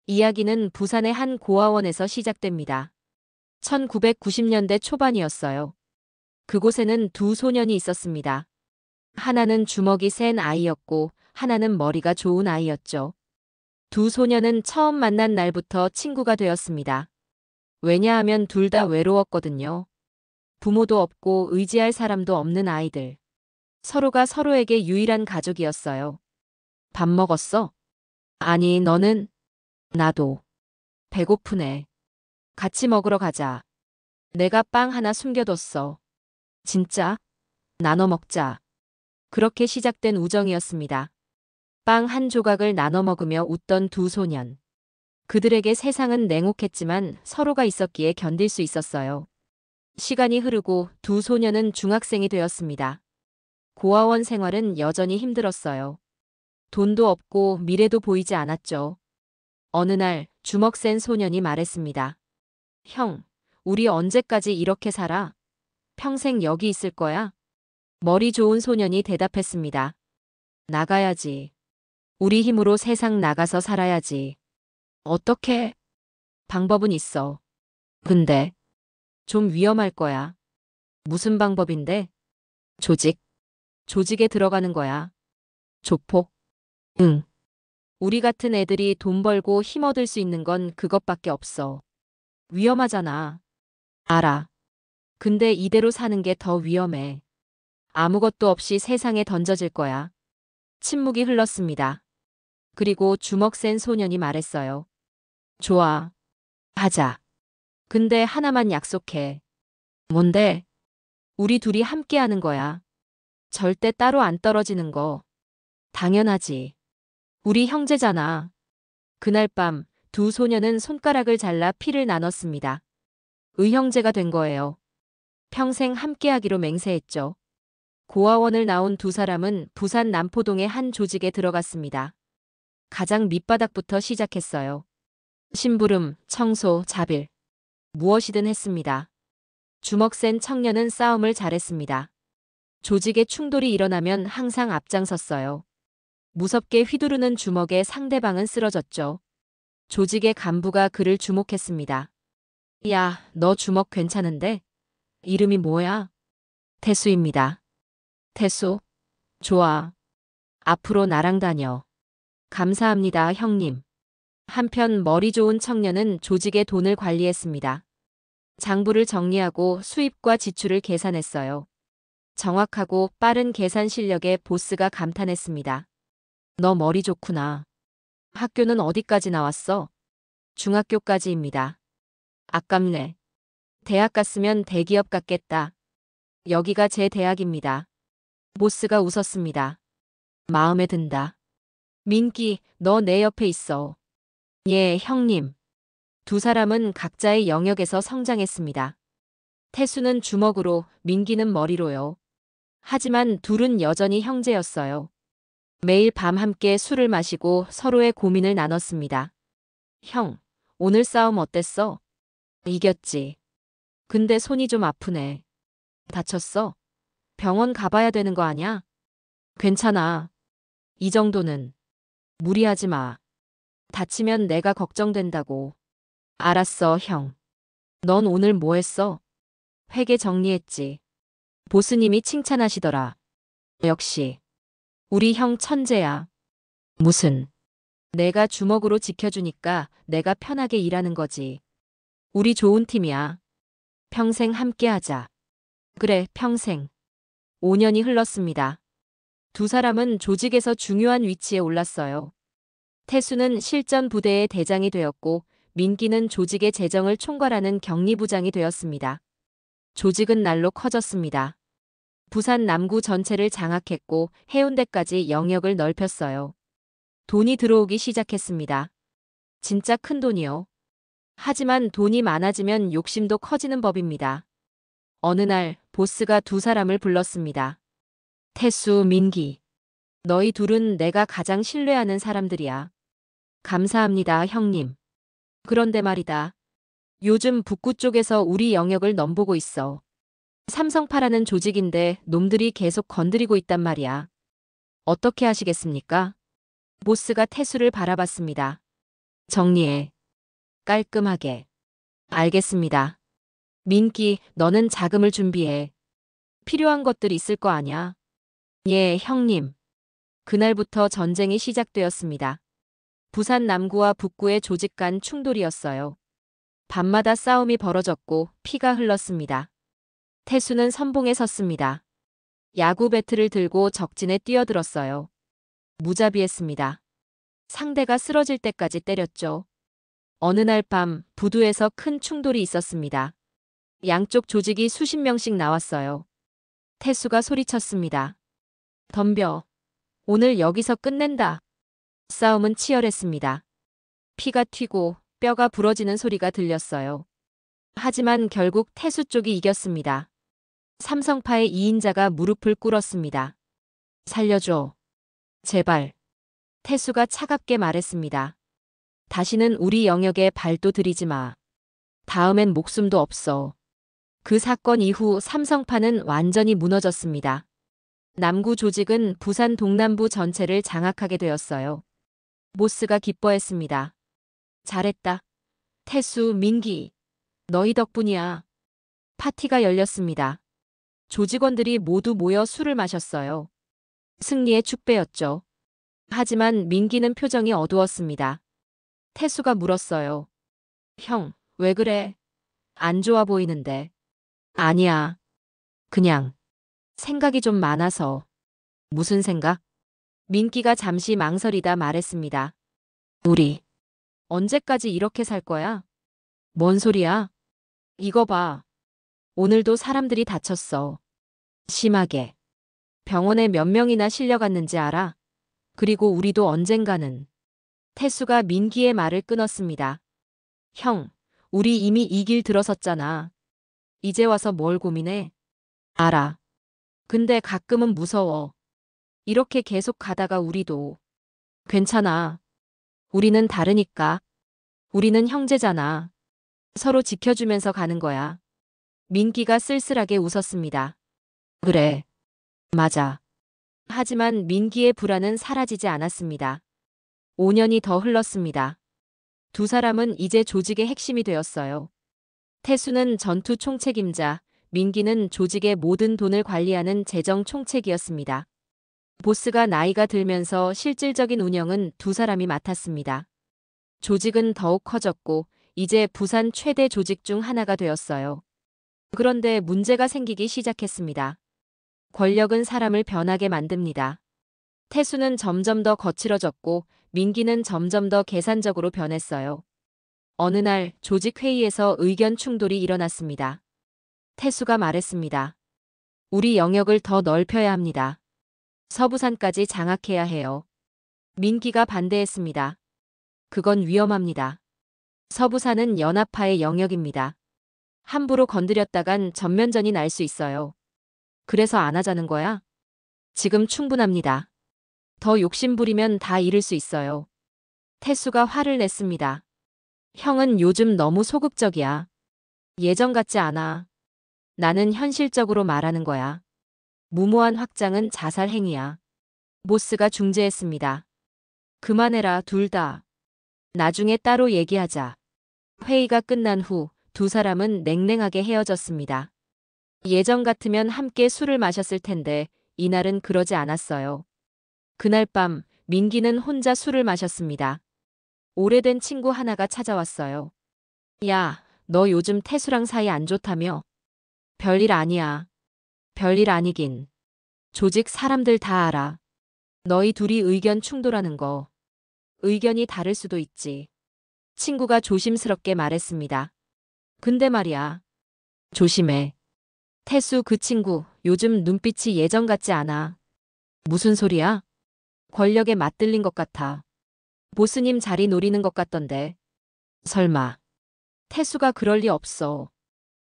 이야기는 부산의 한 고아원에서 시작됩니다. 1990년대 초반이었어요. 그곳에는 두 소년이 있었습니다. 하나는 주먹이 센 아이였고 하나는 머리가 좋은 아이였죠. 두 소년은 처음 만난 날부터 친구가 되었습니다. 왜냐하면 둘 다 외로웠거든요. 부모도 없고 의지할 사람도 없는 아이들. 서로가 서로에게 유일한 가족이었어요. 밥 먹었어? 아니, 너는? 나도. 배고프네. 같이 먹으러 가자. 내가 빵 하나 숨겨뒀어. 진짜? 나눠 먹자. 그렇게 시작된 우정이었습니다. 빵 한 조각을 나눠 먹으며 웃던 두 소년. 그들에게 세상은 냉혹했지만 서로가 있었기에 견딜 수 있었어요. 시간이 흐르고 두 소년은 중학생이 되었습니다. 고아원 생활은 여전히 힘들었어요. 돈도 없고 미래도 보이지 않았죠. 어느 날 주먹 센 소년이 말했습니다. 형, 우리 언제까지 이렇게 살아? 평생 여기 있을 거야? 머리 좋은 소년이 대답했습니다. 나가야지. 우리 힘으로 세상 나가서 살아야지. 어떻게? 방법은 있어. 근데 좀 위험할 거야. 무슨 방법인데? 조직. 조직에 들어가는 거야. 조폭? 응. 우리 같은 애들이 돈 벌고 힘 얻을 수 있는 건 그것밖에 없어. 위험하잖아. 알아. 근데 이대로 사는 게 더 위험해. 아무것도 없이 세상에 던져질 거야. 침묵이 흘렀습니다. 그리고 주먹 센 소년이 말했어요. 좋아. 하자. 근데 하나만 약속해. 뭔데? 우리 둘이 함께 하는 거야. 절대 따로 안 떨어지는 거. 당연하지. 우리 형제잖아. 그날 밤 두 소년은 손가락을 잘라 피를 나눴습니다. 의형제가 된 거예요. 평생 함께하기로 맹세했죠. 고아원을 나온 두 사람은 부산 남포동의 한 조직에 들어갔습니다. 가장 밑바닥부터 시작했어요. 심부름, 청소, 자빌. 무엇이든 했습니다. 주먹 센 청년은 싸움을 잘했습니다. 조직에 충돌이 일어나면 항상 앞장섰어요. 무섭게 휘두르는 주먹에 상대방은 쓰러졌죠. 조직의 간부가 그를 주목했습니다. 야, 너 주먹 괜찮은데? 이름이 뭐야? 태수입니다. 태수? 좋아. 앞으로 나랑 다녀. 감사합니다, 형님. 한편 머리 좋은 청년은 조직의 돈을 관리했습니다. 장부를 정리하고 수입과 지출을 계산했어요. 정확하고 빠른 계산 실력에 보스가 감탄했습니다. 너 머리 좋구나. 학교는 어디까지 나왔어? 중학교까지입니다. 아깝네. 대학 갔으면 대기업 갔겠다. 여기가 제 대학입니다. 보스가 웃었습니다. 마음에 든다. 민기, 너 내 옆에 있어. 예, 형님. 두 사람은 각자의 영역에서 성장했습니다. 태수는 주먹으로, 민기는 머리로요. 하지만 둘은 여전히 형제였어요. 매일 밤 함께 술을 마시고 서로의 고민을 나눴습니다. 형, 오늘 싸움 어땠어? 이겼지. 근데 손이 좀 아프네. 다쳤어? 병원 가봐야 되는 거 아냐? 괜찮아. 이 정도는. 무리하지 마. 다치면 내가 걱정된다고. 알았어, 형. 넌 오늘 뭐 했어? 회계 정리했지. 보스님이 칭찬하시더라. 역시. 우리 형 천재야. 무슨. 내가 주먹으로 지켜주니까 내가 편하게 일하는 거지. 우리 좋은 팀이야. 평생 함께 하자. 그래, 평생. 5년이 흘렀습니다. 두 사람은 조직에서 중요한 위치에 올랐어요. 태수는 실전 부대의 대장이 되었고 민기는 조직의 재정을 총괄하는 격리부장이 되었습니다. 조직은 날로 커졌습니다. 부산 남구 전체를 장악했고 해운대까지 영역을 넓혔어요. 돈이 들어오기 시작했습니다. 진짜 큰 돈이요. 하지만 돈이 많아지면 욕심도 커지는 법입니다. 어느 날 보스가 두 사람을 불렀습니다. 태수, 민기. 너희 둘은 내가 가장 신뢰하는 사람들이야. 감사합니다, 형님. 그런데 말이다. 요즘 북구 쪽에서 우리 영역을 넘보고 있어. 삼성파라는 조직인데 놈들이 계속 건드리고 있단 말이야. 어떻게 하시겠습니까? 보스가 태수를 바라봤습니다. 정리해. 깔끔하게. 알겠습니다. 민기, 너는 자금을 준비해. 필요한 것들 있을 거 아냐? 예, 형님. 그날부터 전쟁이 시작되었습니다. 부산 남구와 북구의 조직 간 충돌이었어요. 밤마다 싸움이 벌어졌고 피가 흘렀습니다. 태수는 선봉에 섰습니다. 야구 배트를 들고 적진에 뛰어들었어요. 무자비했습니다. 상대가 쓰러질 때까지 때렸죠. 어느 날 밤 부두에서 큰 충돌이 있었습니다. 양쪽 조직이 수십 명씩 나왔어요. 태수가 소리쳤습니다. 덤벼. 오늘 여기서 끝낸다. 싸움은 치열했습니다. 피가 튀고 뼈가 부러지는 소리가 들렸어요. 하지만 결국 태수 쪽이 이겼습니다. 삼성파의 2인자가 무릎을 꿇었습니다. 살려줘. 제발. 태수가 차갑게 말했습니다. 다시는 우리 영역에 발도 들이지 마. 다음엔 목숨도 없어. 그 사건 이후 삼성파는 완전히 무너졌습니다. 남구 조직은 부산 동남부 전체를 장악하게 되었어요. 보스가 기뻐했습니다. 잘했다. 태수, 민기. 너희 덕분이야. 파티가 열렸습니다. 조직원들이 모두 모여 술을 마셨어요. 승리의 축배였죠. 하지만 민기는 표정이 어두웠습니다. 태수가 물었어요. 형, 왜 그래? 안 좋아 보이는데. 아니야. 그냥 생각이 좀 많아서. 무슨 생각? 민기가 잠시 망설이다 말했습니다. 우리 언제까지 이렇게 살 거야? 뭔 소리야? 이거 봐. 오늘도 사람들이 다쳤어. 심하게. 병원에 몇 명이나 실려갔는지 알아? 그리고 우리도 언젠가는. 태수가 민기의 말을 끊었습니다. 형, 우리 이미 이 길 들어섰잖아. 이제 와서 뭘 고민해? 알아. 근데 가끔은 무서워. 이렇게 계속 가다가 우리도. 괜찮아. 우리는 다르니까. 우리는 형제잖아. 서로 지켜주면서 가는 거야. 민기가 쓸쓸하게 웃었습니다. 그래. 맞아. 하지만 민기의 불안은 사라지지 않았습니다. 5년이 더 흘렀습니다. 두 사람은 이제 조직의 핵심이 되었어요. 태수는 전투 총책임자, 민기는 조직의 모든 돈을 관리하는 재정 총책이었습니다. 보스가 나이가 들면서 실질적인 운영은 두 사람이 맡았습니다. 조직은 더욱 커졌고 이제 부산 최대 조직 중 하나가 되었어요. 그런데 문제가 생기기 시작했습니다. 권력은 사람을 변하게 만듭니다. 태수는 점점 더 거칠어졌고 민기는 점점 더 계산적으로 변했어요. 어느 날 조직 회의에서 의견 충돌이 일어났습니다. 태수가 말했습니다. 우리 영역을 더 넓혀야 합니다. 서부산까지 장악해야 해요. 민기가 반대했습니다. 그건 위험합니다. 서부산은 연합파의 영역입니다. 함부로 건드렸다간 전면전이 날 수 있어요. 그래서 안 하자는 거야? 지금 충분합니다. 더 욕심부리면 다 잃을 수 있어요. 태수가 화를 냈습니다. 형은 요즘 너무 소극적이야. 예전 같지 않아. 나는 현실적으로 말하는 거야. 무모한 확장은 자살 행위야. 보스가 중재했습니다. 그만해라, 둘 다. 나중에 따로 얘기하자. 회의가 끝난 후 두 사람은 냉랭하게 헤어졌습니다. 예전 같으면 함께 술을 마셨을 텐데 이날은 그러지 않았어요. 그날 밤 민기는 혼자 술을 마셨습니다. 오래된 친구 하나가 찾아왔어요. 야, 너 요즘 태수랑 사이 안 좋다며? 별일 아니야. 별일 아니긴. 조직 사람들 다 알아. 너희 둘이 의견 충돌하는 거. 의견이 다를 수도 있지. 친구가 조심스럽게 말했습니다. 근데 말이야. 조심해. 태수 그 친구 요즘 눈빛이 예전 같지 않아. 무슨 소리야? 권력에 맞들린 것 같아. 보스님 자리 노리는 것 같던데. 설마. 태수가 그럴 리 없어.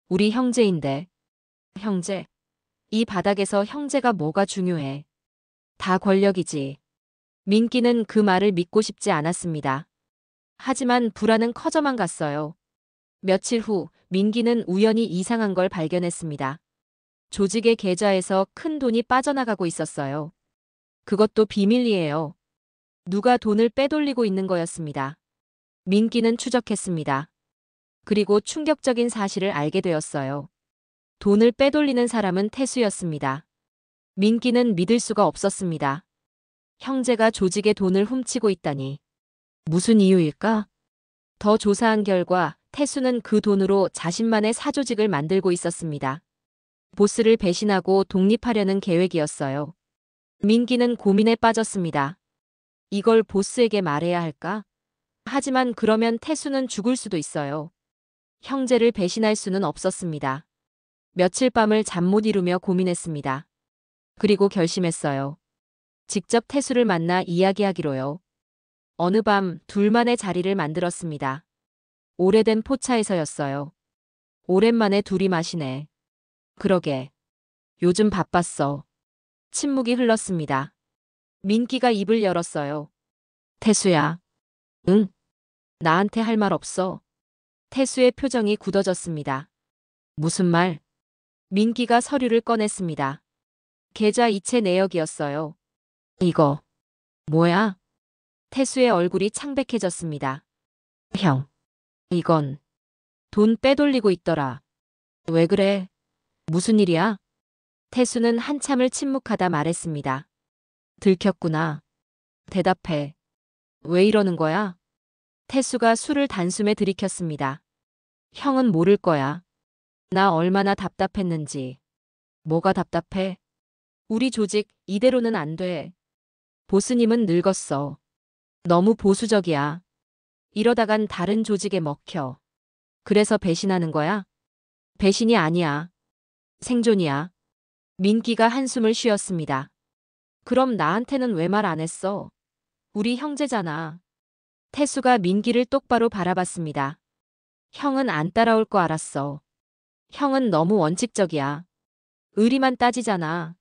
우리 형제인데. 형제? 이 바닥에서 형제가 뭐가 중요해. 다 권력이지. 민기는 그 말을 믿고 싶지 않았습니다. 하지만 불안은 커져만 갔어요. 며칠 후 민기는 우연히 이상한 걸 발견했습니다. 조직의 계좌에서 큰 돈이 빠져나가고 있었어요. 그것도 비밀리에요. 누가 돈을 빼돌리고 있는 거였습니다. 민기는 추적했습니다. 그리고 충격적인 사실을 알게 되었어요. 돈을 빼돌리는 사람은 태수였습니다. 민기는 믿을 수가 없었습니다. 형제가 조직의 돈을 훔치고 있다니. 무슨 이유일까? 더 조사한 결과 태수는 그 돈으로 자신만의 사조직을 만들고 있었습니다. 보스를 배신하고 독립하려는 계획이었어요. 민기는 고민에 빠졌습니다. 이걸 보스에게 말해야 할까? 하지만 그러면 태수는 죽을 수도 있어요. 형제를 배신할 수는 없었습니다. 며칠 밤을 잠 못 이루며 고민했습니다. 그리고 결심했어요. 직접 태수를 만나 이야기하기로요. 어느 밤 둘만의 자리를 만들었습니다. 오래된 포차에서였어요. 오랜만에 둘이 마시네. 그러게. 요즘 바빴어. 침묵이 흘렀습니다. 민기가 입을 열었어요. 태수야. 응? 나한테 할 말 없어. 태수의 표정이 굳어졌습니다. 무슨 말? 민기가 서류를 꺼냈습니다. 계좌 이체 내역이었어요. 이거 뭐야? 태수의 얼굴이 창백해졌습니다. 형, 이건 돈 빼돌리고 있더라. 왜 그래? 무슨 일이야? 태수는 한참을 침묵하다 말했습니다. 들켰구나. 대답해. 왜 이러는 거야? 태수가 술을 단숨에 들이켰습니다. 형은 모를 거야. 나 얼마나 답답했는지. 뭐가 답답해? 우리 조직 이대로는 안 돼. 보스님은 늙었어. 너무 보수적이야. 이러다간 다른 조직에 먹혀. 그래서 배신하는 거야? 배신이 아니야. 생존이야. 민기가 한숨을 쉬었습니다. 그럼 나한테는 왜 말 안 했어? 우리 형제잖아. 태수가 민기를 똑바로 바라봤습니다. 형은 안 따라올 거 알았어. 형은 너무 원칙적이야. 의리만 따지잖아.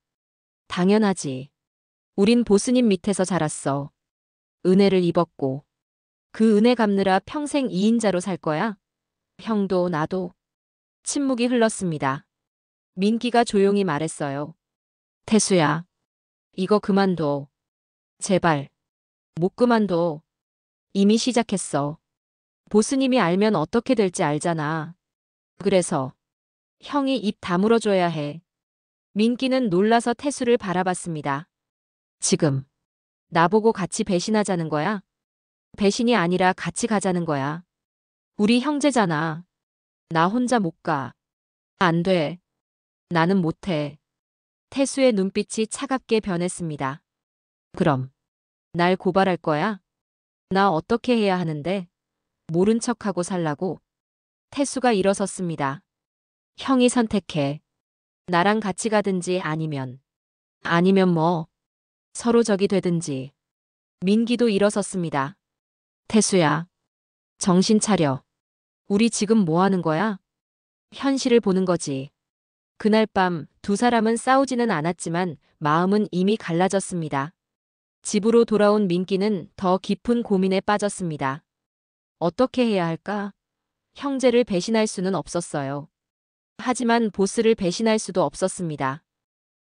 당연하지. 우린 보스님 밑에서 자랐어. 은혜를 입었고. 그 은혜 갚느라 평생 2인자로 살 거야? 형도 나도. 침묵이 흘렀습니다. 민기가 조용히 말했어요. 태수야. 이거 그만둬. 제발. 못 그만둬. 이미 시작했어. 보스님이 알면 어떻게 될지 알잖아. 그래서 형이 입 다물어줘야 해. 민기는 놀라서 태수를 바라봤습니다. 지금 나보고 같이 배신하자는 거야? 배신이 아니라 같이 가자는 거야. 우리 형제잖아. 나 혼자 못 가. 안 돼. 나는 못해. 태수의 눈빛이 차갑게 변했습니다. 그럼 날 고발할 거야? 나 어떻게 해야 하는데? 모른 척하고 살라고? 태수가 일어섰습니다. 형이 선택해. 나랑 같이 가든지 아니면 뭐 서로 적이 되든지. 민기도 일어섰습니다. 태수야. 정신 차려. 우리 지금 뭐 하는 거야? 현실을 보는 거지. 그날 밤 두 사람은 싸우지는 않았지만 마음은 이미 갈라졌습니다. 집으로 돌아온 민기는 더 깊은 고민에 빠졌습니다. 어떻게 해야 할까? 형제를 배신할 수는 없었어요. 하지만 보스를 배신할 수도 없었습니다.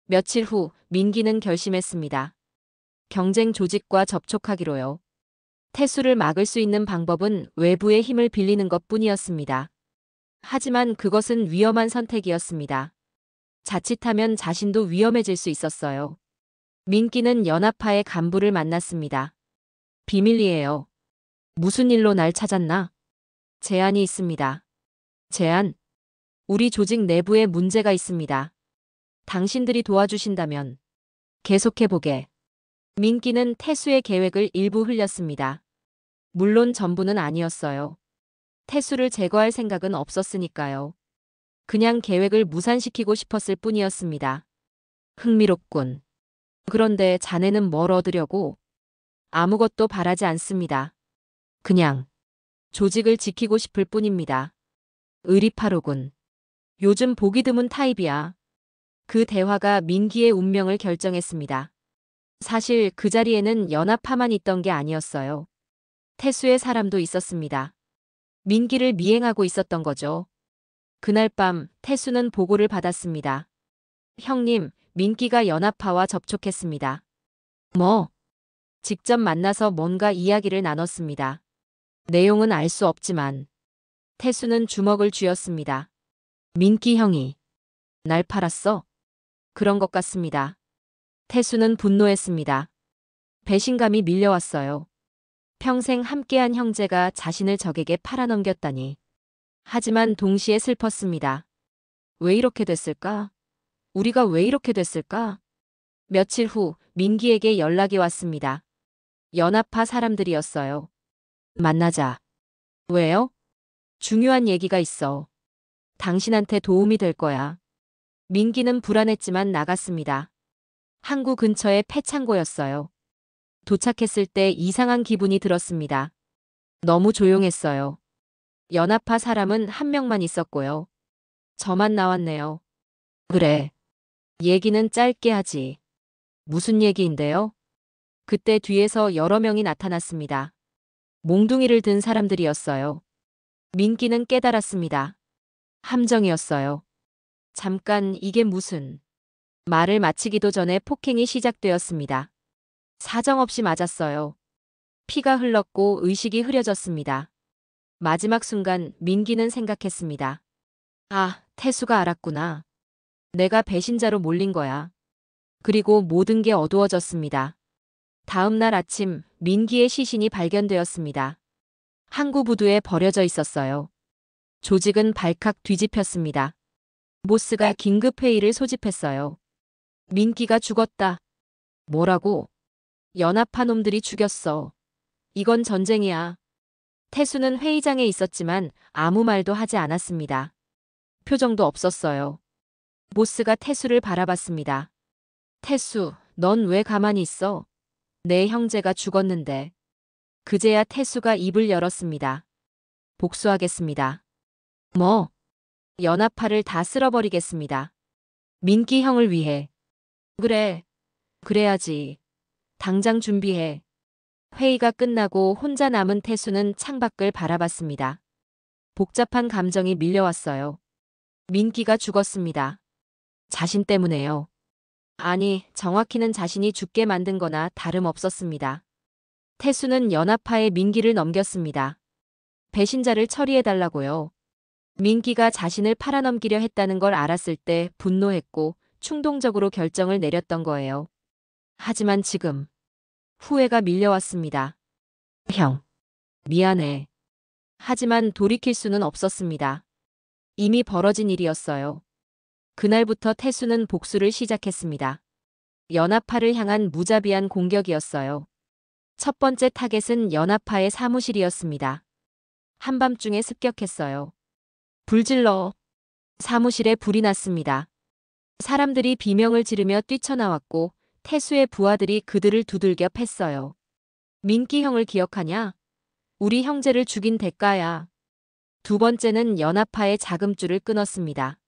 며칠 후 민기는 결심했습니다. 경쟁 조직과 접촉하기로요. 태수를 막을 수 있는 방법은 외부의 힘을 빌리는 것뿐이었습니다. 하지만 그것은 위험한 선택이었습니다. 자칫하면 자신도 위험해질 수 있었어요. 민기는 연합파의 간부를 만났습니다. 비밀이에요. 무슨 일로 날 찾았나? 제안이 있습니다. 제안? 우리 조직 내부에 문제가 있습니다. 당신들이 도와주신다면 계속해보게. 민기는 태수의 계획을 일부 흘렸습니다. 물론 전부는 아니었어요. 태수를 제거할 생각은 없었으니까요. 그냥 계획을 무산시키고 싶었을 뿐이었습니다. 흥미롭군. 그런데 자네는 뭘 얻으려고? 아무것도 바라지 않습니다. 그냥 조직을 지키고 싶을 뿐입니다. 의리파로군. 요즘 보기 드문 타입이야. 그 대화가 민기의 운명을 결정했습니다. 사실 그 자리에는 연합파만 있던 게 아니었어요. 태수의 사람도 있었습니다. 민기를 미행하고 있었던 거죠. 그날 밤 태수는 보고를 받았습니다. 형님, 민기가 연합파와 접촉했습니다. 뭐? 직접 만나서 뭔가 이야기를 나눴습니다. 내용은 알 수 없지만 태수는 주먹을 쥐었습니다. 민기 형이 날 팔았어? 그런 것 같습니다. 태수는 분노했습니다. 배신감이 밀려왔어요. 평생 함께한 형제가 자신을 적에게 팔아넘겼다니. 하지만 동시에 슬펐습니다. 왜 이렇게 됐을까? 우리가 왜 이렇게 됐을까? 며칠 후 민기에게 연락이 왔습니다. 연합파 사람들이었어요. 만나자. 왜요? 중요한 얘기가 있어. 당신한테 도움이 될 거야. 민기는 불안했지만 나갔습니다. 항구 근처의 폐창고였어요. 도착했을 때 이상한 기분이 들었습니다. 너무 조용했어요. 연합파 사람은 한 명만 있었고요. 저만 나왔네요. 그래. 얘기는 짧게 하지. 무슨 얘기인데요? 그때 뒤에서 여러 명이 나타났습니다. 몽둥이를 든 사람들이었어요. 민기는 깨달았습니다. 함정이었어요. 잠깐 이게 무슨... 말을 마치기도 전에 폭행이 시작되었습니다. 사정없이 맞았어요. 피가 흘렀고 의식이 흐려졌습니다. 마지막 순간 민기는 생각했습니다. 아, 태수가 알았구나. 내가 배신자로 몰린 거야. 그리고 모든 게 어두워졌습니다. 다음 날 아침 민기의 시신이 발견되었습니다. 항구 부두에 버려져 있었어요. 조직은 발칵 뒤집혔습니다. 보스가 긴급 회의를 소집했어요. 민기가 죽었다. 뭐라고? 연합파 놈들이 죽였어. 이건 전쟁이야. 태수는 회의장에 있었지만 아무 말도 하지 않았습니다. 표정도 없었어요. 보스가 태수를 바라봤습니다. 태수, 넌 왜 가만히 있어? 내 형제가 죽었는데. 그제야 태수가 입을 열었습니다. 복수하겠습니다. 뭐? 연합파를 다 쓸어버리겠습니다. 민기 형을 위해. 그래. 그래야지. 당장 준비해. 회의가 끝나고 혼자 남은 태수는 창밖을 바라봤습니다. 복잡한 감정이 밀려왔어요. 민기가 죽었습니다. 자신 때문에요. 아니, 정확히는 자신이 죽게 만든 거나 다름없었습니다. 태수는 연합파에 민기를 넘겼습니다. 배신자를 처리해달라고요. 민기가 자신을 팔아넘기려 했다는 걸 알았을 때 분노했고 충동적으로 결정을 내렸던 거예요. 하지만 지금 후회가 밀려왔습니다. 형, 미안해. 하지만 돌이킬 수는 없었습니다. 이미 벌어진 일이었어요. 그날부터 태수는 복수를 시작했습니다. 연합파를 향한 무자비한 공격이었어요. 첫 번째 타겟은 연합파의 사무실이었습니다. 한밤중에 습격했어요. 불질러. 사무실에 불이 났습니다. 사람들이 비명을 지르며 뛰쳐나왔고 태수의 부하들이 그들을 두들겨 팼어요. 민기 형을 기억하냐? 우리 형제를 죽인 대가야. 두 번째는 연합파의 자금줄을 끊었습니다.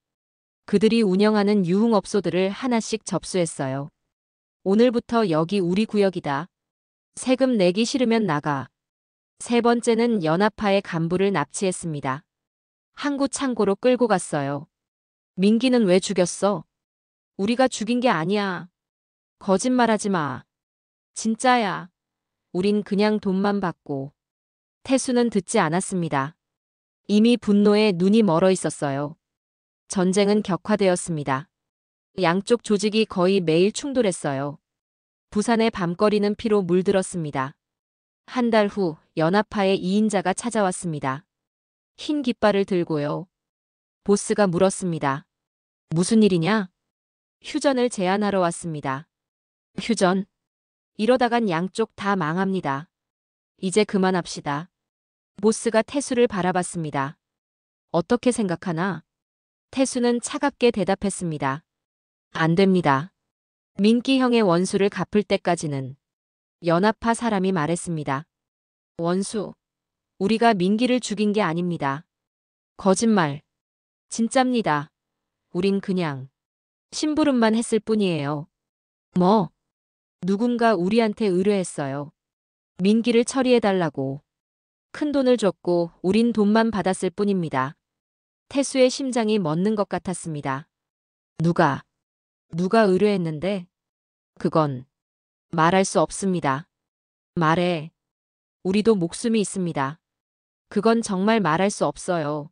그들이 운영하는 유흥업소들을 하나씩 접수했어요. 오늘부터 여기 우리 구역이다. 세금 내기 싫으면 나가. 세 번째는 연합파의 간부를 납치했습니다. 항구 창고로 끌고 갔어요. 민기는 왜 죽였어? 우리가 죽인 게 아니야. 거짓말하지 마. 진짜야. 우린 그냥 돈만 받고. 태수는 듣지 않았습니다. 이미 분노에 눈이 멀어 있었어요. 전쟁은 격화되었습니다. 양쪽 조직이 거의 매일 충돌했어요. 부산의 밤거리는 피로 물들었습니다. 한 달 후 연합파의 2인자가 찾아왔습니다. 흰 깃발을 들고요. 보스가 물었습니다. 무슨 일이냐? 휴전을 제안하러 왔습니다. 휴전? 이러다간 양쪽 다 망합니다. 이제 그만합시다. 보스가 태수를 바라봤습니다. 어떻게 생각하나? 태수는 차갑게 대답했습니다. 안 됩니다. 민기 형의 원수를 갚을 때까지는. 연합파 사람이 말했습니다. 원수. 우리가 민기를 죽인 게 아닙니다. 거짓말. 진짜입니다. 우린 그냥 심부름만 했을 뿐이에요. 뭐? 누군가 우리한테 의뢰했어요. 민기를 처리해달라고. 큰 돈을 줬고 우린 돈만 받았을 뿐입니다. 태수의 심장이 멎는 것 같았습니다. 누가 의뢰했는데? 그건 말할 수 없습니다. 말해. 우리도 목숨이 있습니다. 그건 정말 말할 수 없어요.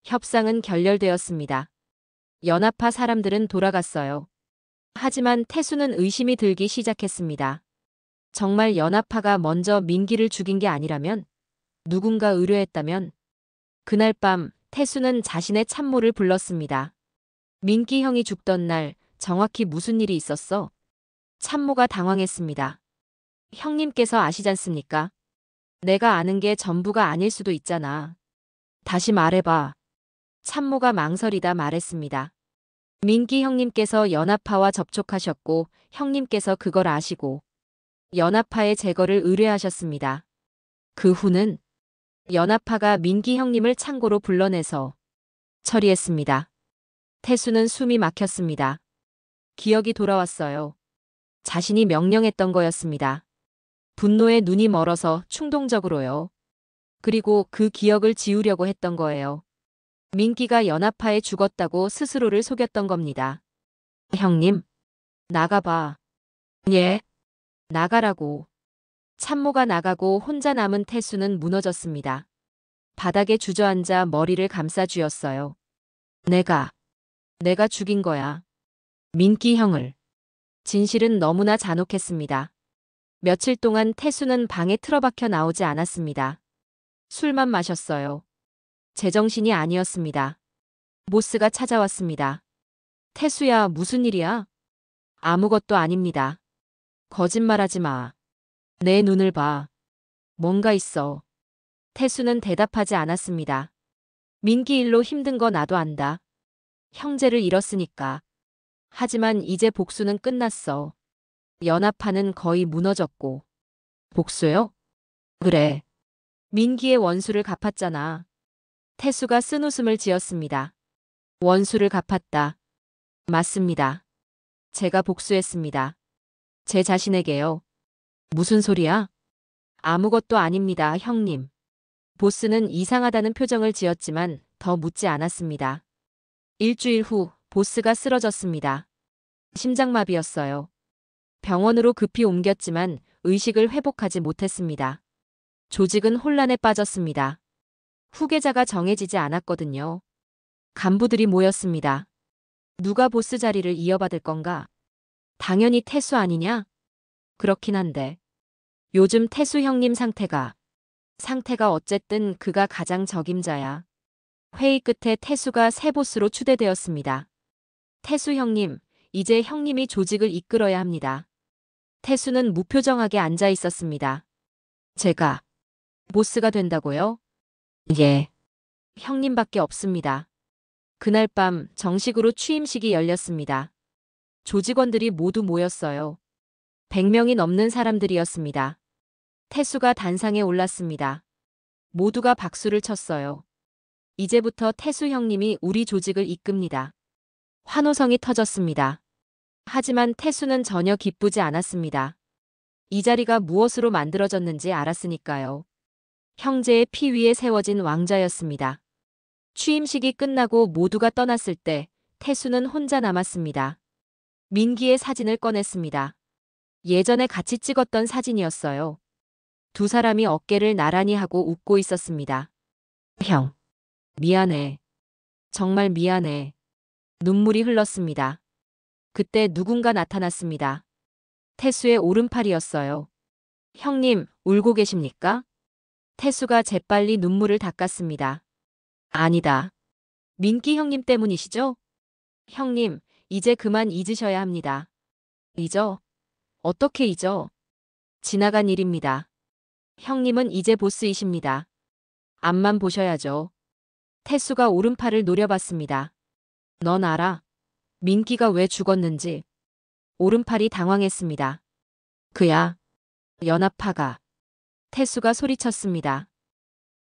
협상은 결렬되었습니다. 연합파 사람들은 돌아갔어요. 하지만 태수는 의심이 들기 시작했습니다. 정말 연합파가 먼저 민기를 죽인 게 아니라면, 누군가 의뢰했다면. 그날 밤 태수는 자신의 참모를 불렀습니다. 민기 형이 죽던 날 정확히 무슨 일이 있었어? 참모가 당황했습니다. 형님께서 아시잖습니까? 내가 아는 게 전부가 아닐 수도 있잖아. 다시 말해봐. 참모가 망설이다 말했습니다. 민기 형님께서 연합파와 접촉하셨고 형님께서 그걸 아시고 연합파의 제거를 의뢰하셨습니다. 그 후는 연합파가 민기 형님을 창고로 불러내서 처리했습니다. 태수는 숨이 막혔습니다. 기억이 돌아왔어요. 자신이 명령했던 거였습니다. 분노에 눈이 멀어서 충동적으로요. 그리고 그 기억을 지우려고 했던 거예요. 민기가 연합파에 죽었다고 스스로를 속였던 겁니다. 형님, 나가봐. 예, 나가라고. 참모가 나가고 혼자 남은 태수는 무너졌습니다. 바닥에 주저앉아 머리를 감싸 쥐었어요. 내가 죽인 거야. 민기 형을. 진실은 너무나 잔혹했습니다. 며칠 동안 태수는 방에 틀어박혀 나오지 않았습니다. 술만 마셨어요. 제정신이 아니었습니다. 보스가 찾아왔습니다. 태수야, 무슨 일이야? 아무것도 아닙니다. 거짓말하지 마. 내 눈을 봐. 뭔가 있어. 태수는 대답하지 않았습니다. 민기 일로 힘든 거 나도 안다. 형제를 잃었으니까. 하지만 이제 복수는 끝났어. 연합파는 거의 무너졌고. 복수요? 그래. 민기의 원수를 갚았잖아. 태수가 쓴웃음을 지었습니다. 원수를 갚았다. 맞습니다. 제가 복수했습니다. 제 자신에게요. 무슨 소리야? 아무것도 아닙니다, 형님. 보스는 이상하다는 표정을 지었지만 더 묻지 않았습니다. 일주일 후 보스가 쓰러졌습니다. 심장마비였어요. 병원으로 급히 옮겼지만 의식을 회복하지 못했습니다. 조직은 혼란에 빠졌습니다. 후계자가 정해지지 않았거든요. 간부들이 모였습니다. 누가 보스 자리를 이어받을 건가? 당연히 태수 아니냐? 그렇긴 한데. 요즘 태수 형님 상태가 어쨌든 그가 가장 적임자야. 회의 끝에 태수가 새 보스로 추대되었습니다. 태수 형님, 이제 형님이 조직을 이끌어야 합니다. 태수는 무표정하게 앉아 있었습니다. 제가 보스가 된다고요? 예. 형님밖에 없습니다. 그날 밤 정식으로 취임식이 열렸습니다. 조직원들이 모두 모였어요. 100명이 넘는 사람들이었습니다. 태수가 단상에 올랐습니다. 모두가 박수를 쳤어요. 이제부터 태수 형님이 우리 조직을 이끕니다. 환호성이 터졌습니다. 하지만 태수는 전혀 기쁘지 않았습니다. 이 자리가 무엇으로 만들어졌는지 알았으니까요. 형제의 피 위에 세워진 왕자였습니다. 취임식이 끝나고 모두가 떠났을 때 태수는 혼자 남았습니다. 민기의 사진을 꺼냈습니다. 예전에 같이 찍었던 사진이었어요. 두 사람이 어깨를 나란히 하고 웃고 있었습니다. 형, 미안해. 정말 미안해. 눈물이 흘렀습니다. 그때 누군가 나타났습니다. 태수의 오른팔이었어요. 형님, 울고 계십니까? 태수가 재빨리 눈물을 닦았습니다. 아니다. 민기 형님 때문이시죠? 형님, 이제 그만 잊으셔야 합니다. 잊어? 어떻게 잊어? 지나간 일입니다. 형님은 이제 보스이십니다. 앞만 보셔야죠. 태수가 오른팔을 노려봤습니다. 넌 알아? 민기가 왜 죽었는지. 오른팔이 당황했습니다. 그야. 연합파가. 태수가 소리쳤습니다.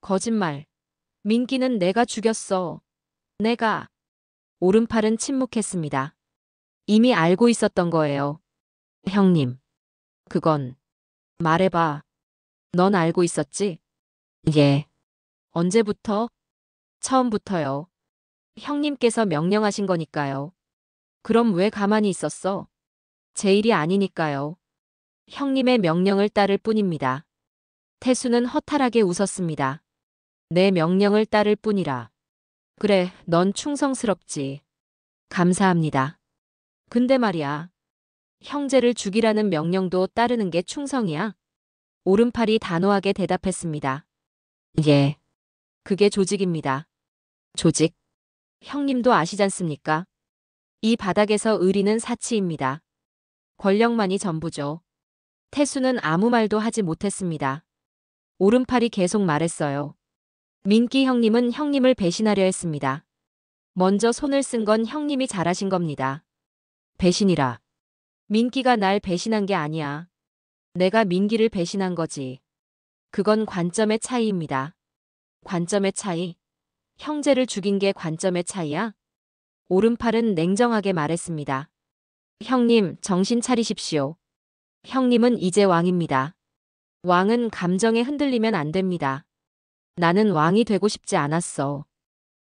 거짓말. 민기는 내가 죽였어. 내가. 오른팔은 침묵했습니다. 이미 알고 있었던 거예요. 형님. 그건. 말해봐. 넌 알고 있었지? 예. 언제부터? 처음부터요. 형님께서 명령하신 거니까요. 그럼 왜 가만히 있었어? 제 일이 아니니까요. 형님의 명령을 따를 뿐입니다. 태수는 허탈하게 웃었습니다. 내 명령을 따를 뿐이라. 그래, 넌 충성스럽지. 감사합니다. 근데 말이야. 형제를 죽이라는 명령도 따르는 게 충성이야? 오른팔이 단호하게 대답했습니다. 예. 그게 조직입니다. 조직? 형님도 아시잖습니까? 이 바닥에서 의리는 사치입니다. 권력만이 전부죠. 태수는 아무 말도 하지 못했습니다. 오른팔이 계속 말했어요. 민기 형님은 형님을 배신하려 했습니다. 먼저 손을 쓴 건 형님이 잘하신 겁니다. 배신이라. 민기가 날 배신한 게 아니야. 내가 민기를 배신한 거지. 그건 관점의 차이입니다. 관점의 차이? 형제를 죽인 게 관점의 차이야? 오른팔은 냉정하게 말했습니다. 형님, 정신 차리십시오. 형님은 이제 왕입니다. 왕은 감정에 흔들리면 안 됩니다. 나는 왕이 되고 싶지 않았어.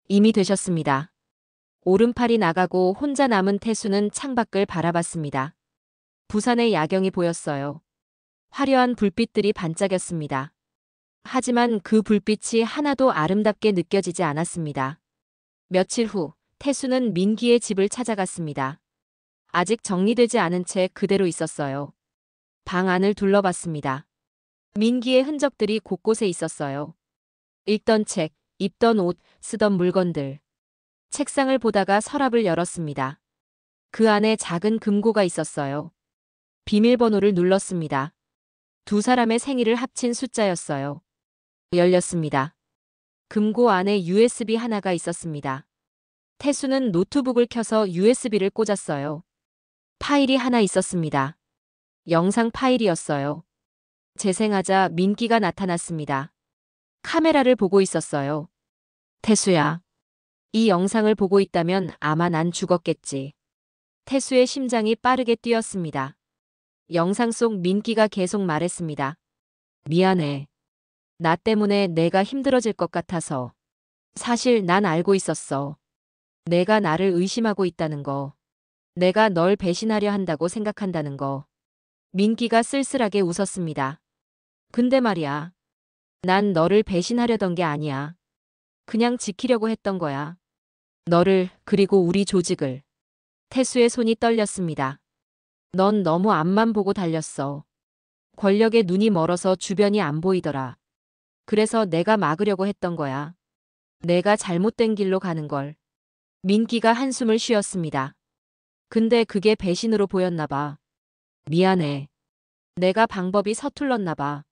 이미 되셨습니다. 오른팔이 나가고 혼자 남은 태수는 창밖을 바라봤습니다. 부산의 야경이 보였어요. 화려한 불빛들이 반짝였습니다. 하지만 그 불빛이 하나도 아름답게 느껴지지 않았습니다. 며칠 후 태수는 민기의 집을 찾아갔습니다. 아직 정리되지 않은 채 그대로 있었어요. 방 안을 둘러봤습니다. 민기의 흔적들이 곳곳에 있었어요. 읽던 책, 입던 옷, 쓰던 물건들. 책상을 보다가 서랍을 열었습니다. 그 안에 작은 금고가 있었어요. 비밀번호를 눌렀습니다. 두 사람의 생일을 합친 숫자였어요. 열렸습니다. 금고 안에 USB 하나가 있었습니다. 태수는 노트북을 켜서 USB를 꽂았어요. 파일이 하나 있었습니다. 영상 파일이었어요. 재생하자 민기가 나타났습니다. 카메라를 보고 있었어요. 태수야. 이 영상을 보고 있다면 아마 난 죽었겠지. 태수의 심장이 빠르게 뛰었습니다. 영상 속 민기가 계속 말했습니다. 미안해. 나 때문에 내가 힘들어질 것 같아서. 사실 난 알고 있었어. 내가 나를 의심하고 있다는 거. 내가 널 배신하려 한다고 생각한다는 거. 민기가 쓸쓸하게 웃었습니다. 근데 말이야. 난 너를 배신하려던 게 아니야. 그냥 지키려고 했던 거야. 너를, 그리고 우리 조직을. 태수의 손이 떨렸습니다. 넌 너무 앞만 보고 달렸어. 권력에 눈이 멀어서 주변이 안 보이더라. 그래서 내가 막으려고 했던 거야. 내가 잘못된 길로 가는 걸. 민기가 한숨을 쉬었습니다. 근데 그게 배신으로 보였나 봐. 미안해. 내가 방법이 서툴렀나 봐.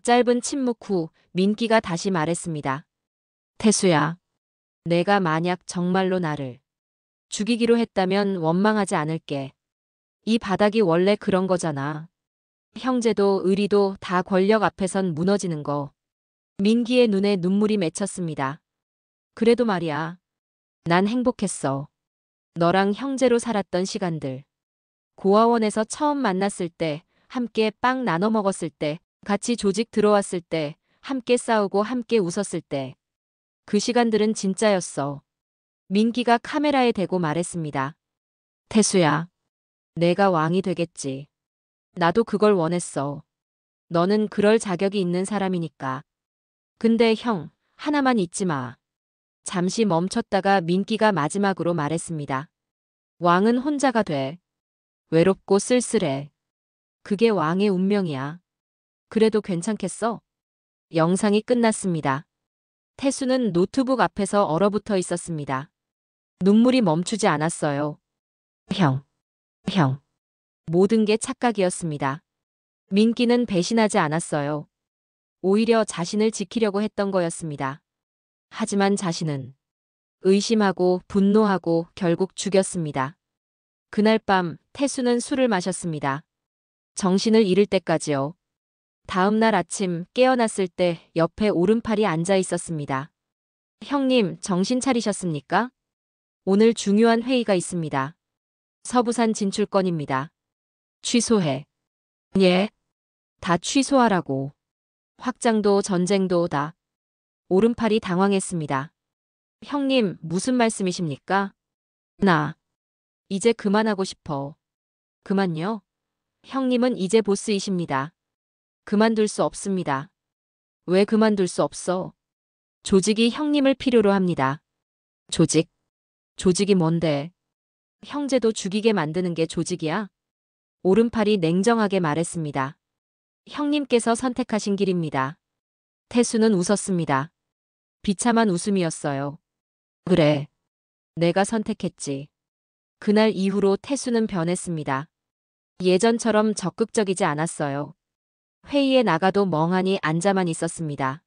짧은 침묵 후 민기가 다시 말했습니다. 태수야. 내가 만약 정말로 나를 죽이기로 했다면 원망하지 않을게. 이 바닥이 원래 그런 거잖아. 형제도 의리도 다 권력 앞에선 무너지는 거. 민기의 눈에 눈물이 맺혔습니다. 그래도 말이야. 난 행복했어. 너랑 형제로 살았던 시간들. 고아원에서 처음 만났을 때, 함께 빵 나눠 먹었을 때, 같이 조직 들어왔을 때, 함께 싸우고 함께 웃었을 때. 그 시간들은 진짜였어. 민기가 카메라에 대고 말했습니다. 태수야. 내가 왕이 되겠지. 나도 그걸 원했어. 너는 그럴 자격이 있는 사람이니까. 근데 형, 하나만 잊지 마. 잠시 멈췄다가 민기가 마지막으로 말했습니다. 왕은 혼자가 돼. 외롭고 쓸쓸해. 그게 왕의 운명이야. 그래도 괜찮겠어? 영상이 끝났습니다. 태수는 노트북 앞에서 얼어붙어 있었습니다. 눈물이 멈추지 않았어요. 형. 모든 게 착각이었습니다. 민기는 배신하지 않았어요. 오히려 자신을 지키려고 했던 거였습니다. 하지만 자신은 의심하고 분노하고 결국 죽였습니다. 그날 밤 태수는 술을 마셨습니다. 정신을 잃을 때까지요. 다음 날 아침 깨어났을 때 옆에 오른팔이 앉아 있었습니다. 형님, 정신 차리셨습니까? 오늘 중요한 회의가 있습니다. 서부산 진출권입니다. 취소해. 예? 다 취소하라고. 확장도 전쟁도 다. 오른팔이 당황했습니다. 형님, 무슨 말씀이십니까? 나 이제 그만하고 싶어. 그만요? 형님은 이제 보스이십니다. 그만둘 수 없습니다. 왜 그만둘 수 없어? 조직이 형님을 필요로 합니다. 조직? 조직이 뭔데? 형제도 죽이게 만드는 게 조직이야? 오른팔이 냉정하게 말했습니다. 형님께서 선택하신 길입니다. 태수는 웃었습니다. 비참한 웃음이었어요. 그래. 내가 선택했지. 그날 이후로 태수는 변했습니다. 예전처럼 적극적이지 않았어요. 회의에 나가도 멍하니 앉아만 있었습니다.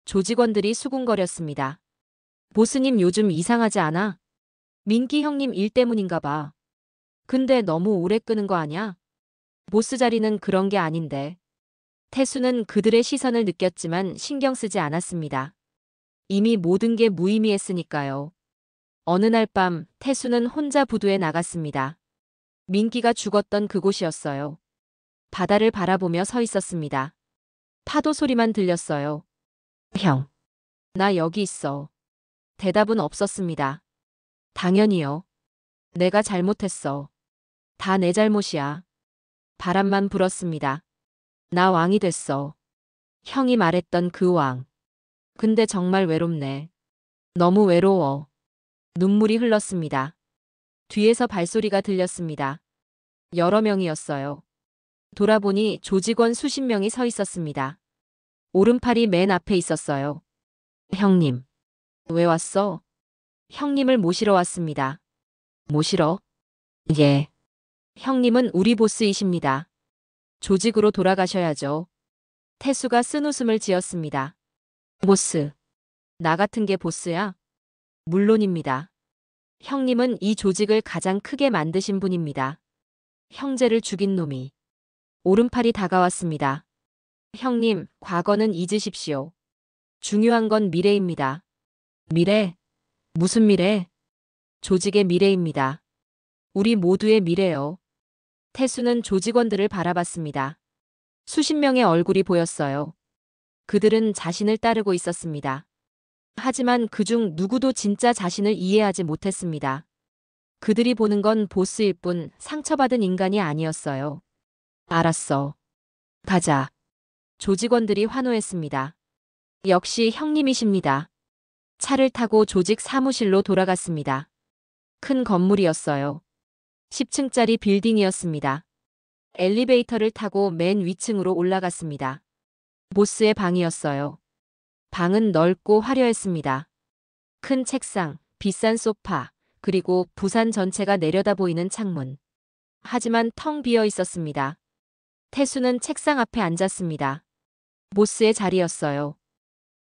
조직원들이 수군거렸습니다. 보스님 요즘 이상하지 않아? 민기 형님 일 때문인가 봐. 근데 너무 오래 끄는 거 아냐? 보스 자리는 그런 게 아닌데. 태수는 그들의 시선을 느꼈지만 신경 쓰지 않았습니다. 이미 모든 게 무의미했으니까요. 어느 날 밤 태수는 혼자 부두에 나갔습니다. 민기가 죽었던 그곳이었어요. 바다를 바라보며 서 있었습니다. 파도 소리만 들렸어요. 형, 나 여기 있어. 대답은 없었습니다. 당연히요. 내가 잘못했어. 다 내 잘못이야. 바람만 불었습니다. 나 왕이 됐어. 형이 말했던 그 왕. 근데 정말 외롭네. 너무 외로워. 눈물이 흘렀습니다. 뒤에서 발소리가 들렸습니다. 여러 명이었어요. 돌아보니 조직원 수십 명이 서 있었습니다. 오른팔이 맨 앞에 있었어요. 형님. 왜 왔어? 형님을 모시러 왔습니다. 모시러? 예. 형님은 우리 보스이십니다. 조직으로 돌아가셔야죠. 태수가 쓴웃음을 지었습니다. 보스. 나 같은 게 보스야? 물론입니다. 형님은 이 조직을 가장 크게 만드신 분입니다. 형제를 죽인 놈이. 오른팔이 다가왔습니다. 형님, 과거는 잊으십시오. 중요한 건 미래입니다. 미래? 무슨 미래? 조직의 미래입니다. 우리 모두의 미래요. 태수는 조직원들을 바라봤습니다. 수십 명의 얼굴이 보였어요. 그들은 자신을 따르고 있었습니다. 하지만 그중 누구도 진짜 자신을 이해하지 못했습니다. 그들이 보는 건 보스일 뿐 상처받은 인간이 아니었어요. 알았어. 가자. 조직원들이 환호했습니다. 역시 형님이십니다. 차를 타고 조직 사무실로 돌아갔습니다. 큰 건물이었어요. 10층짜리 빌딩이었습니다. 엘리베이터를 타고 맨 위층으로 올라갔습니다. 보스의 방이었어요. 방은 넓고 화려했습니다. 큰 책상, 비싼 소파, 그리고 부산 전체가 내려다 보이는 창문. 하지만 텅 비어 있었습니다. 태수는 책상 앞에 앉았습니다. 보스의 자리였어요.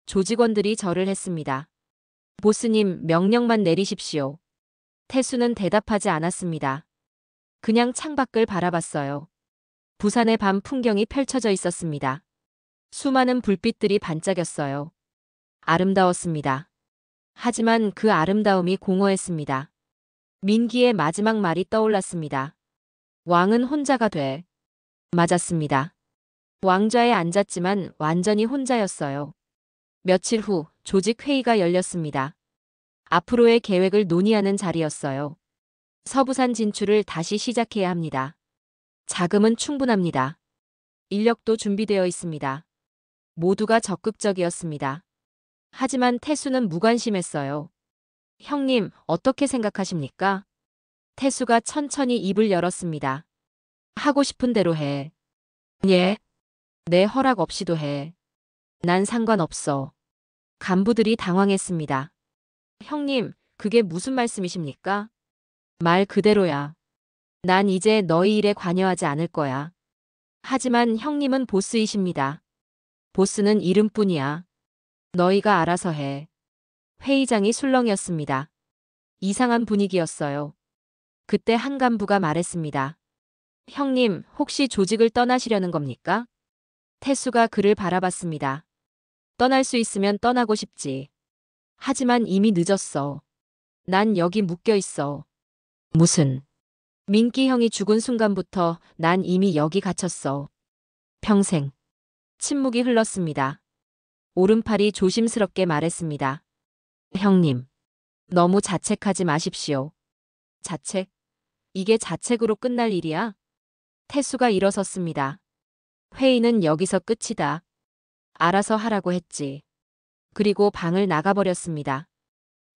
조직원들이 절을 했습니다. 보스님, 명령만 내리십시오. 태수는 대답하지 않았습니다. 그냥 창밖을 바라봤어요. 부산의 밤 풍경이 펼쳐져 있었습니다. 수많은 불빛들이 반짝였어요. 아름다웠습니다. 하지만 그 아름다움이 공허했습니다. 민기의 마지막 말이 떠올랐습니다. 왕은 혼자가 돼. 맞았습니다. 왕좌에 앉았지만 완전히 혼자였어요. 며칠 후 조직 회의가 열렸습니다. 앞으로의 계획을 논의하는 자리였어요. 서부산 진출을 다시 시작해야 합니다. 자금은 충분합니다. 인력도 준비되어 있습니다. 모두가 적극적이었습니다. 하지만 태수는 무관심했어요. 형님, 어떻게 생각하십니까? 태수가 천천히 입을 열었습니다. 하고 싶은 대로 해. 예? 내 허락 없이도 해. 난 상관없어. 간부들이 당황했습니다. 형님, 그게 무슨 말씀이십니까? 말 그대로야. 난 이제 너희 일에 관여하지 않을 거야. 하지만 형님은 보스이십니다. 보스는 이름뿐이야. 너희가 알아서 해. 회의장이 술렁이었습니다. 이상한 분위기였어요. 그때 한 간부가 말했습니다. 형님, 혹시 조직을 떠나시려는 겁니까? 태수가 그를 바라봤습니다. 떠날 수 있으면 떠나고 싶지. 하지만 이미 늦었어. 난 여기 묶여 있어. 무슨? 민기 형이 죽은 순간부터 난 이미 여기 갇혔어. 평생. 침묵이 흘렀습니다. 오른팔이 조심스럽게 말했습니다. 형님, 너무 자책하지 마십시오. 자책? 이게 자책으로 끝날 일이야? 태수가 일어섰습니다. 회의는 여기서 끝이다. 알아서 하라고 했지. 그리고 방을 나가버렸습니다.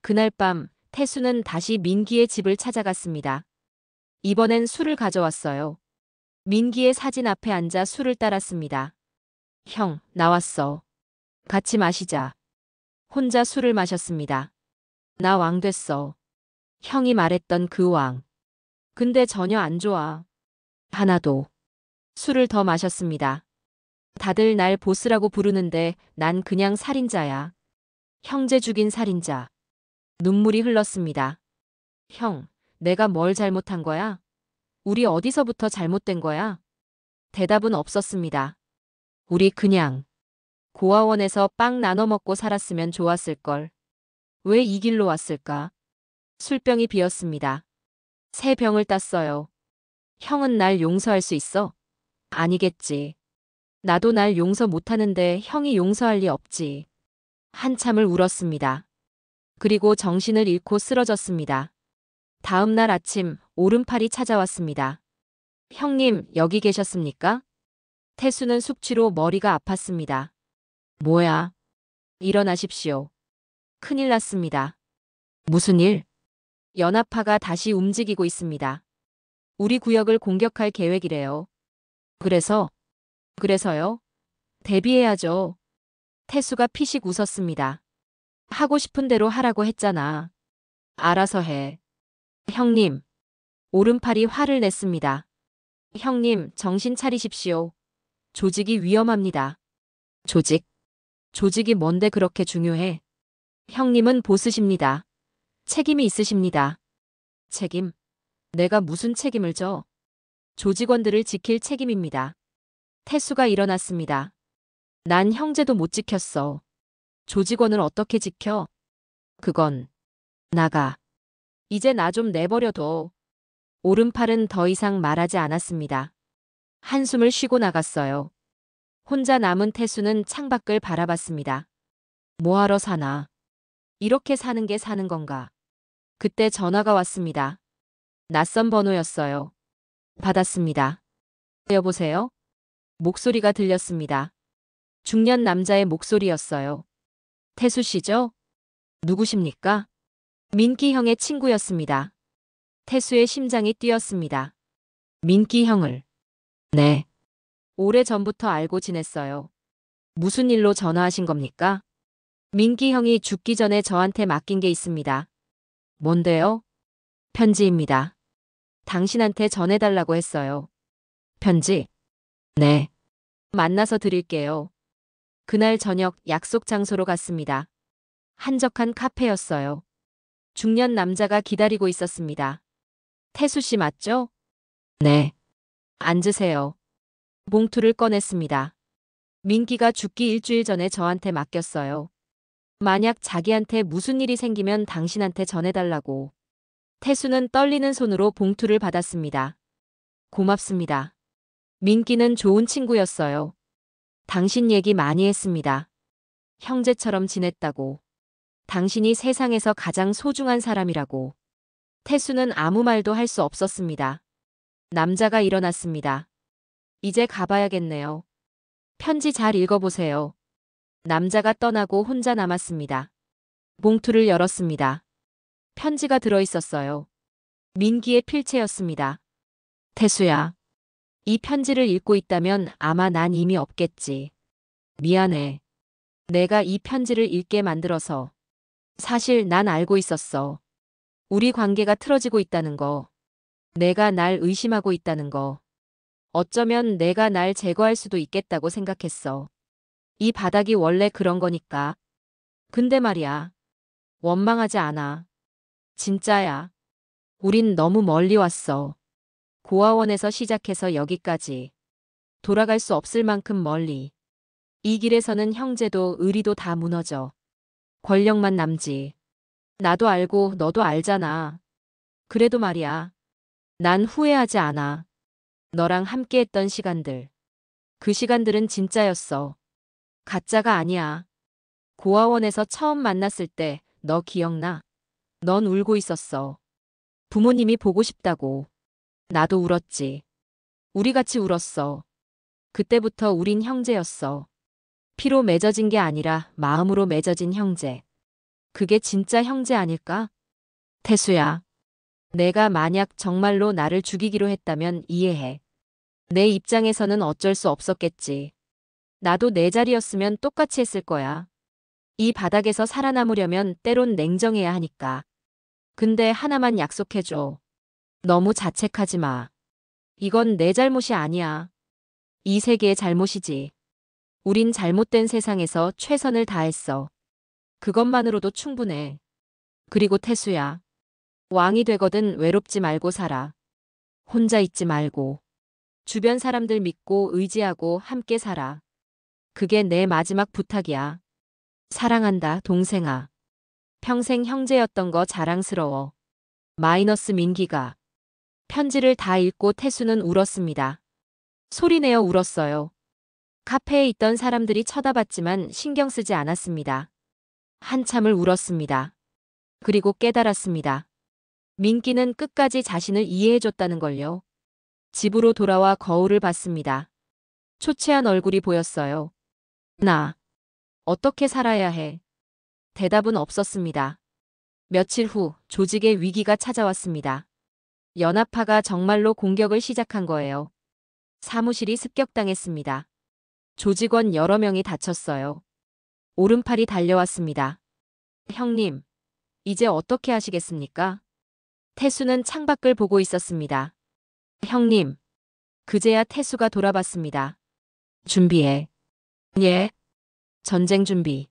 그날 밤 태수는 다시 민기의 집을 찾아갔습니다. 이번엔 술을 가져왔어요. 민기의 사진 앞에 앉아 술을 따랐습니다. 형, 나왔어. 같이 마시자. 혼자 술을 마셨습니다. 나 왕 됐어. 형이 말했던 그 왕. 근데 전혀 안 좋아. 하나도. 술을 더 마셨습니다. 다들 날 보스라고 부르는데 난 그냥 살인자야. 형제 죽인 살인자. 눈물이 흘렀습니다. 형, 내가 뭘 잘못한 거야? 우리 어디서부터 잘못된 거야? 대답은 없었습니다. 우리 그냥 고아원에서 빵 나눠 먹고 살았으면 좋았을걸. 왜 이 길로 왔을까? 술병이 비었습니다. 새 병을 땄어요. 형은 날 용서할 수 있어? 아니겠지. 나도 날 용서 못하는데 형이 용서할 리 없지. 한참을 울었습니다. 그리고 정신을 잃고 쓰러졌습니다. 다음 날 아침 오른팔이 찾아왔습니다. 형님, 여기 계셨습니까? 태수는 숙취로 머리가 아팠습니다. 뭐야? 일어나십시오. 큰일 났습니다. 무슨 일? 연합파가 다시 움직이고 있습니다. 우리 구역을 공격할 계획이래요. 그래서요? 대비해야죠. 태수가 피식 웃었습니다. 하고 싶은 대로 하라고 했잖아. 알아서 해. 형님. 오른팔이 화를 냈습니다. 형님, 정신 차리십시오. 조직이 위험합니다. 조직? 조직이 뭔데 그렇게 중요해? 형님은 보스십니다. 책임이 있으십니다. 책임? 내가 무슨 책임을 져? 조직원들을 지킬 책임입니다. 태수가 일어났습니다. 난 형제도 못 지켰어. 조직원을 어떻게 지켜? 그건 나가. 이제 나 좀 내버려둬. 오른팔은 더 이상 말하지 않았습니다. 한숨을 쉬고 나갔어요. 혼자 남은 태수는 창밖을 바라봤습니다. 뭐하러 사나? 이렇게 사는 게 사는 건가? 그때 전화가 왔습니다. 낯선 번호였어요. 받았습니다. 여보세요? 목소리가 들렸습니다. 중년 남자의 목소리였어요. 태수 씨죠? 누구십니까? 민기 형의 친구였습니다. 태수의 심장이 뛰었습니다. 민기 형을. 네. 오래전부터 알고 지냈어요. 무슨 일로 전화하신 겁니까? 민기 형이 죽기 전에 저한테 맡긴 게 있습니다. 뭔데요? 편지입니다. 당신한테 전해달라고 했어요. 편지? 네. 만나서 드릴게요. 그날 저녁 약속 장소로 갔습니다. 한적한 카페였어요. 중년 남자가 기다리고 있었습니다. 태수 씨 맞죠? 네. 앉으세요. 봉투를 꺼냈습니다. 민기가 죽기 일주일 전에 저한테 맡겼어요. 만약 자기한테 무슨 일이 생기면 당신한테 전해달라고. 태수는 떨리는 손으로 봉투를 받았습니다. 고맙습니다. 민기는 좋은 친구였어요. 당신 얘기 많이 했습니다. 형제처럼 지냈다고. 당신이 세상에서 가장 소중한 사람이라고. 태수는 아무 말도 할 수 없었습니다. 남자가 일어났습니다. 이제 가봐야겠네요. 편지 잘 읽어보세요. 남자가 떠나고 혼자 남았습니다. 봉투를 열었습니다. 편지가 들어있었어요. 민기의 필체였습니다. 태수야. 이 편지를 읽고 있다면 아마 난 이미 없겠지. 미안해. 내가 이 편지를 읽게 만들어서. 사실 난 알고 있었어. 우리 관계가 틀어지고 있다는 거. 내가 날 의심하고 있다는 거. 어쩌면 내가 날 제거할 수도 있겠다고 생각했어. 이 바닥이 원래 그런 거니까. 근데 말이야. 원망하지 않아. 진짜야. 우린 너무 멀리 왔어. 고아원에서 시작해서 여기까지. 돌아갈 수 없을 만큼 멀리. 이 길에서는 형제도 의리도 다 무너져. 권력만 남지. 나도 알고 너도 알잖아. 그래도 말이야. 난 후회하지 않아. 너랑 함께했던 시간들. 그 시간들은 진짜였어. 가짜가 아니야. 고아원에서 처음 만났을 때 너 기억나? 넌 울고 있었어. 부모님이 보고 싶다고. 나도 울었지. 우리 같이 울었어. 그때부터 우린 형제였어. 피로 맺어진 게 아니라 마음으로 맺어진 형제. 그게 진짜 형제 아닐까? 태수야, 내가 만약 정말로 나를 죽이기로 했다면 이해해. 내 입장에서는 어쩔 수 없었겠지. 나도 내 자리였으면 똑같이 했을 거야. 이 바닥에서 살아남으려면 때론 냉정해야 하니까. 근데 하나만 약속해줘. 너무 자책하지 마. 이건 내 잘못이 아니야. 이 세계의 잘못이지. 우린 잘못된 세상에서 최선을 다했어. 그것만으로도 충분해. 그리고 태수야, 왕이 되거든 외롭지 말고 살아. 혼자 있지 말고. 주변 사람들 믿고 의지하고 함께 살아. 그게 내 마지막 부탁이야. 사랑한다, 동생아. 평생 형제였던 거 자랑스러워. 마이너스 민기가. 편지를 다 읽고 태수는 울었습니다. 소리내어 울었어요. 카페에 있던 사람들이 쳐다봤지만 신경 쓰지 않았습니다. 한참을 울었습니다. 그리고 깨달았습니다. 민기는 끝까지 자신을 이해해줬다는 걸요. 집으로 돌아와 거울을 봤습니다. 초췌한 얼굴이 보였어요. 나, 어떻게 살아야 해? 대답은 없었습니다. 며칠 후 조직의 위기가 찾아왔습니다. 연합파가 정말로 공격을 시작한 거예요. 사무실이 습격당했습니다. 조직원 여러 명이 다쳤어요. 오른팔이 달려왔습니다. 형님, 이제 어떻게 하시겠습니까? 태수는 창밖을 보고 있었습니다. 형님, 그제야 태수가 돌아봤습니다. 준비해. 예. 전쟁 준비.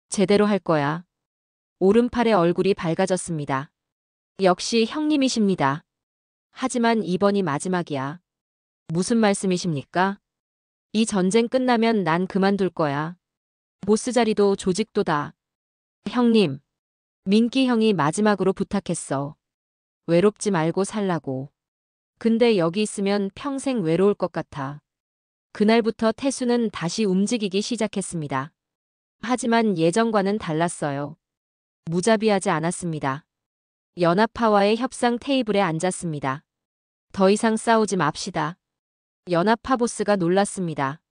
제대로 할 거야. 오른팔의 얼굴이 밝아졌습니다. 역시 형님이십니다. 하지만 이번이 마지막이야. 무슨 말씀이십니까? 이 전쟁 끝나면 난 그만둘 거야. 보스 자리도 조직도 다. 형님, 민기 형이 마지막으로 부탁했어. 외롭지 말고 살라고. 근데 여기 있으면 평생 외로울 것 같아. 그날부터 태수는 다시 움직이기 시작했습니다. 하지만 예전과는 달랐어요. 무자비하지 않았습니다. 연합파와의 협상 테이블에 앉았습니다. 더 이상 싸우지 맙시다. 연합파 보스가 놀랐습니다.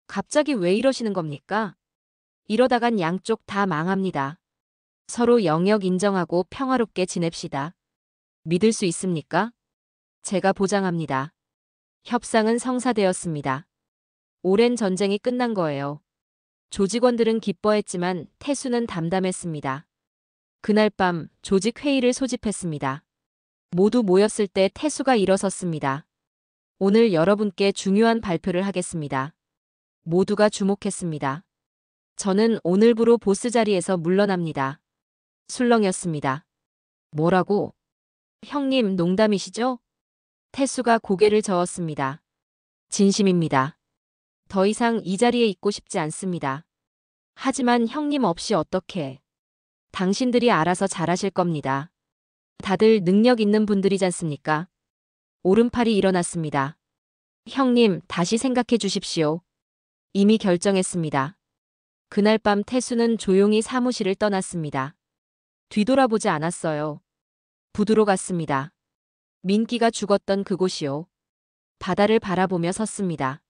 갑자기 왜 이러시는 겁니까? 이러다간 양쪽 다 망합니다. 서로 영역 인정하고 평화롭게 지냅시다. 믿을 수 있습니까? 제가 보장합니다. 협상은 성사되었습니다. 오랜 전쟁이 끝난 거예요. 조직원들은 기뻐했지만 태수는 담담했습니다. 그날 밤 조직 회의를 소집했습니다. 모두 모였을 때 태수가 일어섰습니다. 오늘 여러분께 중요한 발표를 하겠습니다. 모두가 주목했습니다. 저는 오늘부로 보스 자리에서 물러납니다. 술렁였습니다. 뭐라고? 형님 농담이시죠? 태수가 고개를 저었습니다. 진심입니다. 더 이상 이 자리에 있고 싶지 않습니다. 하지만 형님 없이 어떻게? 당신들이 알아서 잘하실 겁니다. 다들 능력 있는 분들이지 않습니까? 오른팔이 일어났습니다. 형님, 다시 생각해 주십시오. 이미 결정했습니다. 그날 밤 태수는 조용히 사무실을 떠났습니다. 뒤돌아보지 않았어요. 부두로 갔습니다. 민기가 죽었던 그곳이요. 바다를 바라보며 섰습니다.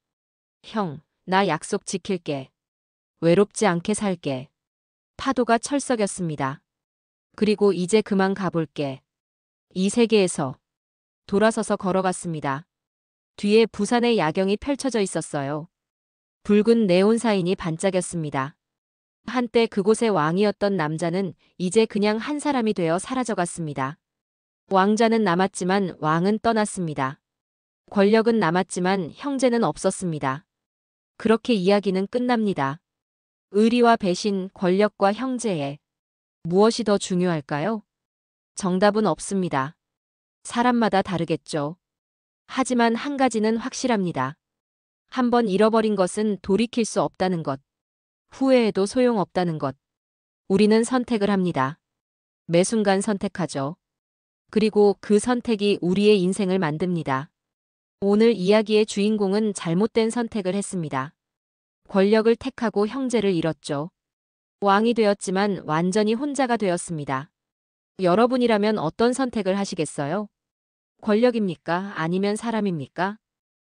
형, 나 약속 지킬게. 외롭지 않게 살게. 파도가 철썩였습니다. 그리고 이제 그만 가볼게. 이 세계에서. 돌아서서 걸어갔습니다. 뒤에 부산의 야경이 펼쳐져 있었어요. 붉은 네온 사인이 반짝였습니다. 한때 그곳의 왕이었던 남자는 이제 그냥 한 사람이 되어 사라져갔습니다. 왕자는 남았지만 왕은 떠났습니다. 권력은 남았지만 형제는 없었습니다. 그렇게 이야기는 끝납니다. 의리와 배신, 권력과 형제에 무엇이 더 중요할까요? 정답은 없습니다. 사람마다 다르겠죠. 하지만 한 가지는 확실합니다. 한번 잃어버린 것은 돌이킬 수 없다는 것. 후회해도 소용없다는 것. 우리는 선택을 합니다. 매 순간 선택하죠. 그리고 그 선택이 우리의 인생을 만듭니다. 오늘 이야기의 주인공은 잘못된 선택을 했습니다. 권력을 택하고 형제를 잃었죠. 왕이 되었지만 완전히 혼자가 되었습니다. 여러분이라면 어떤 선택을 하시겠어요? 권력입니까? 아니면 사람입니까?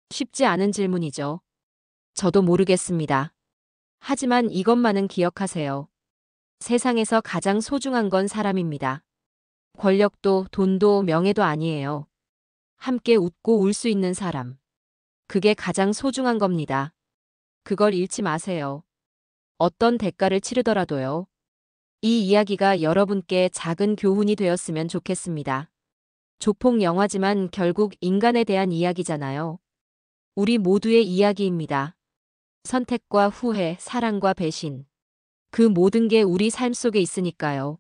쉽지 않은 질문이죠. 저도 모르겠습니다. 하지만 이것만은 기억하세요. 세상에서 가장 소중한 건 사람입니다. 권력도 돈도 명예도 아니에요. 함께 웃고 울 수 있는 사람. 그게 가장 소중한 겁니다. 그걸 잃지 마세요. 어떤 대가를 치르더라도요. 이 이야기가 여러분께 작은 교훈이 되었으면 좋겠습니다. 조폭 영화지만 결국 인간에 대한 이야기잖아요. 우리 모두의 이야기입니다. 선택과 후회, 사랑과 배신. 그 모든 게 우리 삶 속에 있으니까요.